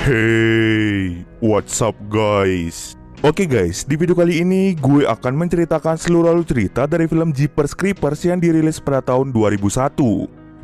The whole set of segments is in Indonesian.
Hey, what's up guys? Oke guys, di video kali ini gue akan menceritakan seluruh alur cerita dari film Jeepers Creepers yang dirilis pada tahun 2001.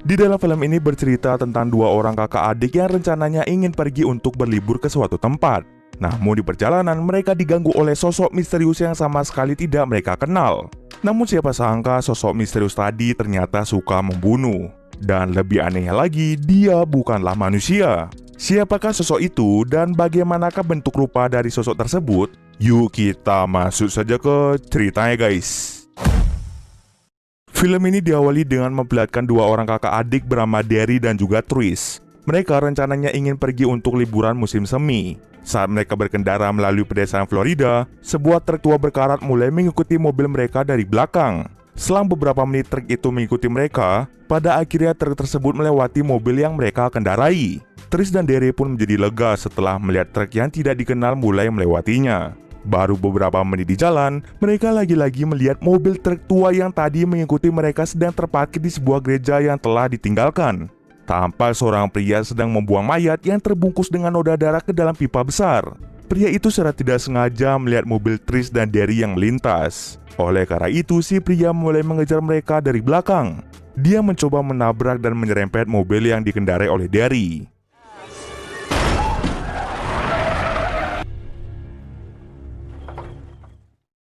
Di dalam film ini bercerita tentang dua orang kakak adik yang rencananya ingin pergi untuk berlibur ke suatu tempat. Namun di perjalanan mereka diganggu oleh sosok misterius yang sama sekali tidak mereka kenal. Namun siapa sangka sosok misterius tadi ternyata suka membunuh. Dan lebih anehnya lagi, dia bukanlah manusia. Siapakah sosok itu dan bagaimanakah bentuk rupa dari sosok tersebut? Yuk kita masuk saja ke ceritanya guys. Film ini diawali dengan memperlihatkan dua orang kakak adik bernama Derry dan juga Tris. Mereka rencananya ingin pergi untuk liburan musim semi. Saat mereka berkendara melalui pedesaan Florida, sebuah truk tua berkarat mulai mengikuti mobil mereka dari belakang. Selang beberapa menit truk itu mengikuti mereka, pada akhirnya truk tersebut melewati mobil yang mereka kendarai. Tris dan Derry pun menjadi lega setelah melihat truk yang tidak dikenal mulai melewatinya. Baru beberapa menit di jalan, mereka lagi-lagi melihat mobil truk tua yang tadi mengikuti mereka sedang terparkir di sebuah gereja yang telah ditinggalkan. Tampak seorang pria sedang membuang mayat yang terbungkus dengan noda darah ke dalam pipa besar. Pria itu secara tidak sengaja melihat mobil Tris dan Derry yang melintas. Oleh karena itu, si pria mulai mengejar mereka dari belakang. Dia mencoba menabrak dan menyerempet mobil yang dikendarai oleh Derry.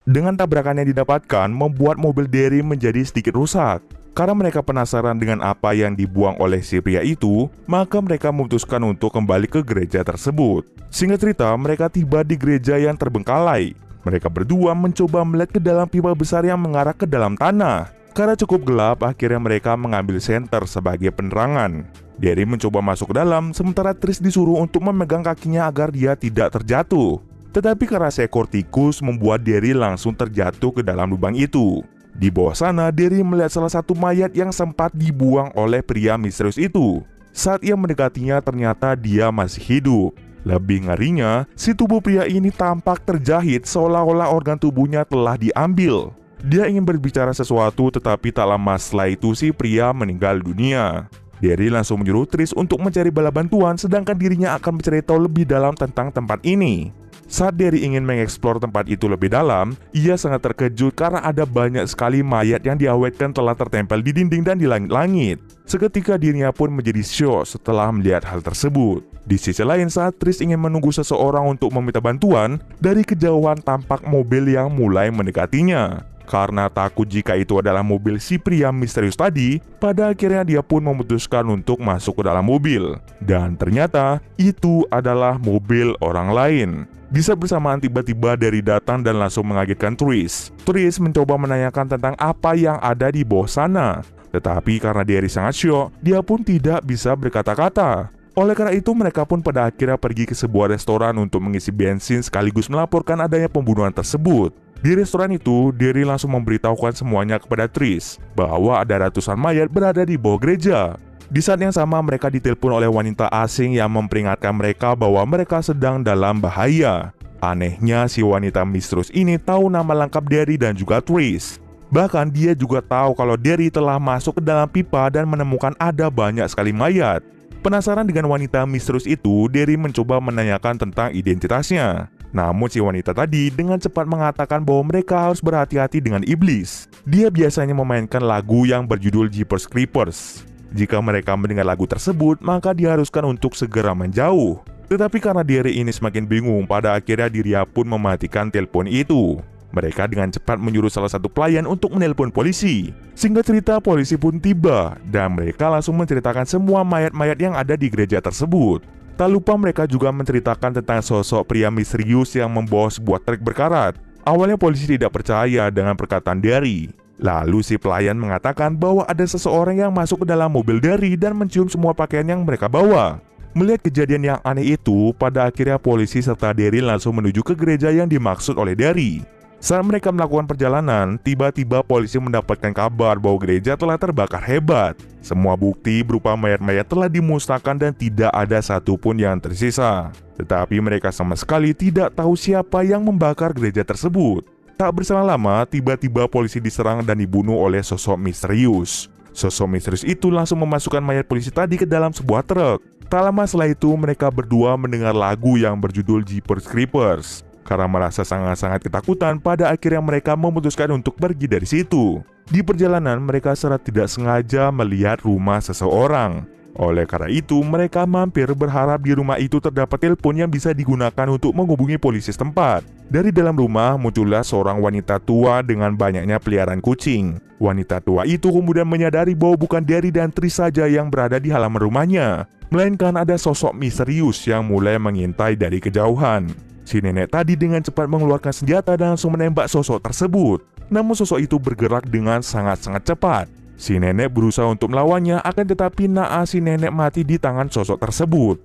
Dengan tabrakan yang didapatkan, membuat mobil Derry menjadi sedikit rusak. Karena mereka penasaran dengan apa yang dibuang oleh si pria itu, maka mereka memutuskan untuk kembali ke gereja tersebut. Singkat cerita, mereka tiba di gereja yang terbengkalai. Mereka berdua mencoba melihat ke dalam pipa besar yang mengarah ke dalam tanah. Karena cukup gelap, akhirnya mereka mengambil senter sebagai penerangan. Derry mencoba masuk ke dalam, sementara Tris disuruh untuk memegang kakinya agar dia tidak terjatuh. Tetapi karena seekor tikus membuat Derry langsung terjatuh ke dalam lubang itu. Di bawah sana, Derry melihat salah satu mayat yang sempat dibuang oleh pria misterius itu. Saat ia mendekatinya, ternyata dia masih hidup. Lebih ngerinya, si tubuh pria ini tampak terjahit seolah-olah organ tubuhnya telah diambil. Dia ingin berbicara sesuatu, tetapi tak lama setelah itu si pria meninggal dunia. Derry langsung menyuruh Tris untuk mencari bala bantuan, sedangkan dirinya akan mencari tahu lebih dalam tentang tempat ini. Saat Derry ingin mengeksplor tempat itu lebih dalam, ia sangat terkejut karena ada banyak sekali mayat yang diawetkan telah tertempel di dinding dan di langit-langit. Seketika dirinya pun menjadi syok setelah melihat hal tersebut. Di sisi lain, saat Tris ingin menunggu seseorang untuk meminta bantuan, dari kejauhan tampak mobil yang mulai mendekatinya. Karena takut jika itu adalah mobil si pria misterius tadi, pada akhirnya dia pun memutuskan untuk masuk ke dalam mobil. Dan ternyata itu adalah mobil orang lain. Bisa bersamaan tiba-tiba Derry datang dan langsung mengagetkan Tris. Tris mencoba menanyakan tentang apa yang ada di bawah sana. Tetapi karena Derry sangat syok, dia pun tidak bisa berkata-kata. Oleh karena itu mereka pun pada akhirnya pergi ke sebuah restoran untuk mengisi bensin sekaligus melaporkan adanya pembunuhan tersebut. Di restoran itu, Derry langsung memberitahukan semuanya kepada Tris bahwa ada ratusan mayat berada di bawah gereja. Di saat yang sama mereka ditelepon oleh wanita asing yang memperingatkan mereka bahwa mereka sedang dalam bahaya. Anehnya si wanita misterius ini tahu nama lengkap Derry dan juga Tris. Bahkan dia juga tahu kalau Derry telah masuk ke dalam pipa dan menemukan ada banyak sekali mayat. Penasaran dengan wanita misterius itu, Derry mencoba menanyakan tentang identitasnya. Namun si wanita tadi dengan cepat mengatakan bahwa mereka harus berhati-hati dengan iblis. Dia biasanya memainkan lagu yang berjudul Jeepers Creepers. Jika mereka mendengar lagu tersebut, maka diharuskan untuk segera menjauh. Tetapi karena Derry ini semakin bingung, pada akhirnya dirinya pun mematikan telepon itu. Mereka dengan cepat menyuruh salah satu pelayan untuk menelpon polisi. Singkat cerita, polisi pun tiba, dan mereka langsung menceritakan semua mayat-mayat yang ada di gereja tersebut. Tak lupa mereka juga menceritakan tentang sosok pria misterius yang membawa sebuah truk berkarat. Awalnya polisi tidak percaya dengan perkataan Derry. Lalu si pelayan mengatakan bahwa ada seseorang yang masuk ke dalam mobil Derry dan mencium semua pakaian yang mereka bawa. Melihat kejadian yang aneh itu, pada akhirnya polisi serta Derry langsung menuju ke gereja yang dimaksud oleh Derry. Saat mereka melakukan perjalanan, tiba-tiba polisi mendapatkan kabar bahwa gereja telah terbakar hebat. Semua bukti berupa mayat-mayat telah dimusnahkan dan tidak ada satupun yang tersisa. Tetapi mereka sama sekali tidak tahu siapa yang membakar gereja tersebut. Tak berselang lama, tiba-tiba polisi diserang dan dibunuh oleh sosok misterius. Sosok misterius itu langsung memasukkan mayat polisi tadi ke dalam sebuah truk. Tak lama setelah itu, mereka berdua mendengar lagu yang berjudul Jeepers Creepers. Karena merasa sangat-sangat ketakutan, pada akhirnya mereka memutuskan untuk pergi dari situ. Di perjalanan, mereka secara tidak sengaja melihat rumah seseorang. Oleh karena itu, mereka mampir berharap di rumah itu terdapat telepon yang bisa digunakan untuk menghubungi polisi setempat. Dari dalam rumah muncullah seorang wanita tua dengan banyaknya peliharaan kucing. Wanita tua itu kemudian menyadari bahwa bukan Derry dan Trish saja yang berada di halaman rumahnya, melainkan ada sosok misterius yang mulai mengintai dari kejauhan. Si nenek tadi dengan cepat mengeluarkan senjata dan langsung menembak sosok tersebut. Namun sosok itu bergerak dengan sangat-sangat cepat. Si nenek berusaha untuk melawannya, akan tetapi naas si nenek mati di tangan sosok tersebut.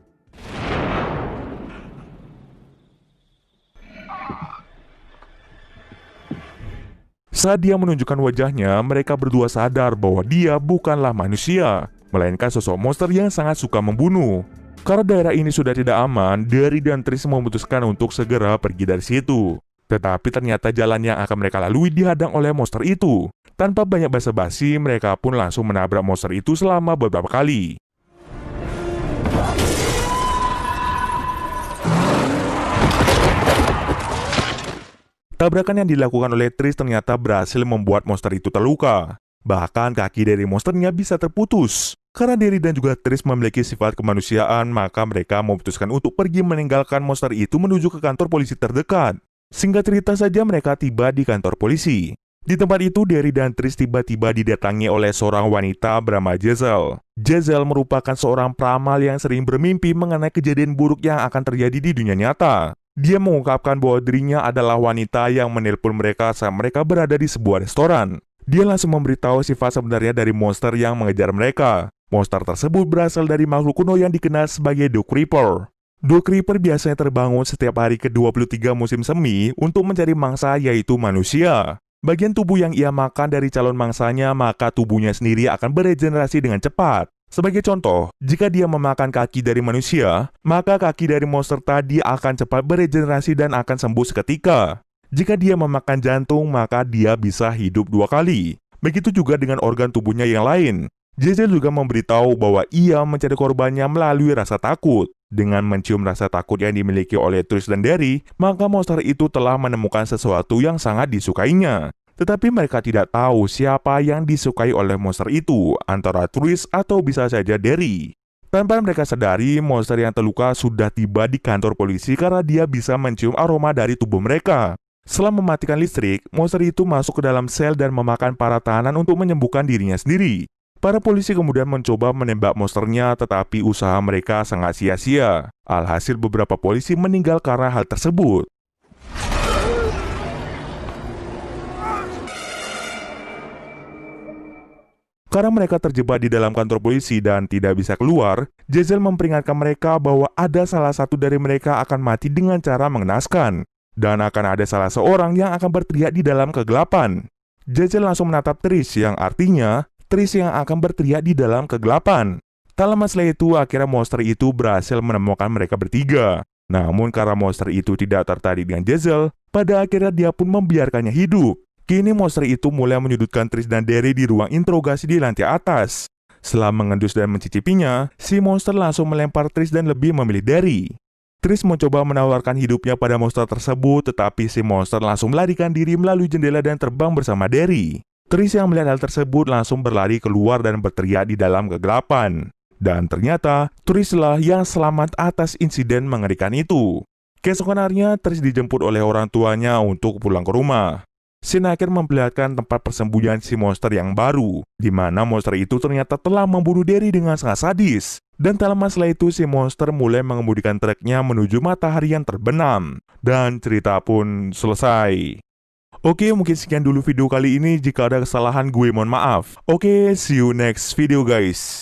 Saat dia menunjukkan wajahnya, mereka berdua sadar bahwa dia bukanlah manusia, melainkan sosok monster yang sangat suka membunuh. Karena daerah ini sudah tidak aman, Derry dan Trish memutuskan untuk segera pergi dari situ. Tetapi ternyata jalan yang akan mereka lalui dihadang oleh monster itu. Tanpa banyak basa-basi, mereka pun langsung menabrak monster itu selama beberapa kali. Tabrakan yang dilakukan oleh Trish ternyata berhasil membuat monster itu terluka. Bahkan kaki dari monsternya bisa terputus. Karena Derry dan juga Trish memiliki sifat kemanusiaan, maka mereka memutuskan untuk pergi meninggalkan monster itu menuju ke kantor polisi terdekat. Singkat cerita saja, mereka tiba di kantor polisi. Di tempat itu, Derry dan Trish tiba-tiba didatangi oleh seorang wanita bernama Jezal. Jezal merupakan seorang peramal yang sering bermimpi mengenai kejadian buruk yang akan terjadi di dunia nyata. Dia mengungkapkan bahwa dirinya adalah wanita yang menelpon mereka saat mereka berada di sebuah restoran. Dia langsung memberitahu sifat sebenarnya dari monster yang mengejar mereka. Monster tersebut berasal dari makhluk kuno yang dikenal sebagai The Creeper. The Creeper biasanya terbangun setiap hari ke-23 musim semi untuk mencari mangsa, yaitu manusia. Bagian tubuh yang ia makan dari calon mangsanya, maka tubuhnya sendiri akan beregenerasi dengan cepat. Sebagai contoh, jika dia memakan kaki dari manusia, maka kaki dari monster tadi akan cepat beregenerasi dan akan sembuh seketika. Jika dia memakan jantung, maka dia bisa hidup 2 kali. Begitu juga dengan organ tubuhnya yang lain. Jezal juga memberitahu bahwa ia mencari korbannya melalui rasa takut. Dengan mencium rasa takut yang dimiliki oleh Trish dan Derry, maka monster itu telah menemukan sesuatu yang sangat disukainya. Tetapi mereka tidak tahu siapa yang disukai oleh monster itu, antara Trish atau bisa saja Derry. Tanpa mereka sadari, monster yang terluka sudah tiba di kantor polisi karena dia bisa mencium aroma dari tubuh mereka. Setelah mematikan listrik, monster itu masuk ke dalam sel dan memakan para tahanan untuk menyembuhkan dirinya sendiri. Para polisi kemudian mencoba menembak monsternya, tetapi usaha mereka sangat sia-sia. Alhasil beberapa polisi meninggal karena hal tersebut. Karena mereka terjebak di dalam kantor polisi dan tidak bisa keluar, Jezal memperingatkan mereka bahwa ada salah satu dari mereka akan mati dengan cara mengenaskan. Dan akan ada salah seorang yang akan berteriak di dalam kegelapan. Jezal langsung menatap Trish, yang artinya Trish yang akan berteriak di dalam kegelapan. Tak lama setelah itu, akhirnya monster itu berhasil menemukan mereka bertiga. Namun karena monster itu tidak tertarik dengan Jezal, pada akhirnya dia pun membiarkannya hidup. Kini monster itu mulai menyudutkan Trish dan Derry di ruang interogasi di lantai atas. Setelah mengendus dan mencicipinya, si monster langsung melempar Trish dan lebih memilih Derry. Trish mencoba menawarkan hidupnya pada monster tersebut, tetapi si monster langsung melarikan diri melalui jendela dan terbang bersama Derry. Trish yang melihat hal tersebut langsung berlari keluar dan berteriak di dalam kegelapan. Dan ternyata, Trish lah yang selamat atas insiden mengerikan itu. Keesokan harinya, Trish dijemput oleh orang tuanya untuk pulang ke rumah. Scene akhir memperlihatkan tempat persembunyian si monster yang baru, di mana monster itu ternyata telah membunuh Derry dengan sangat sadis. Dan tak lama setelah itu, si monster mulai mengemudikan truknya menuju matahari yang terbenam. Dan cerita pun selesai. Oke, mungkin sekian dulu video kali ini. Jika ada kesalahan, gue mohon maaf. Oke, see you next video guys.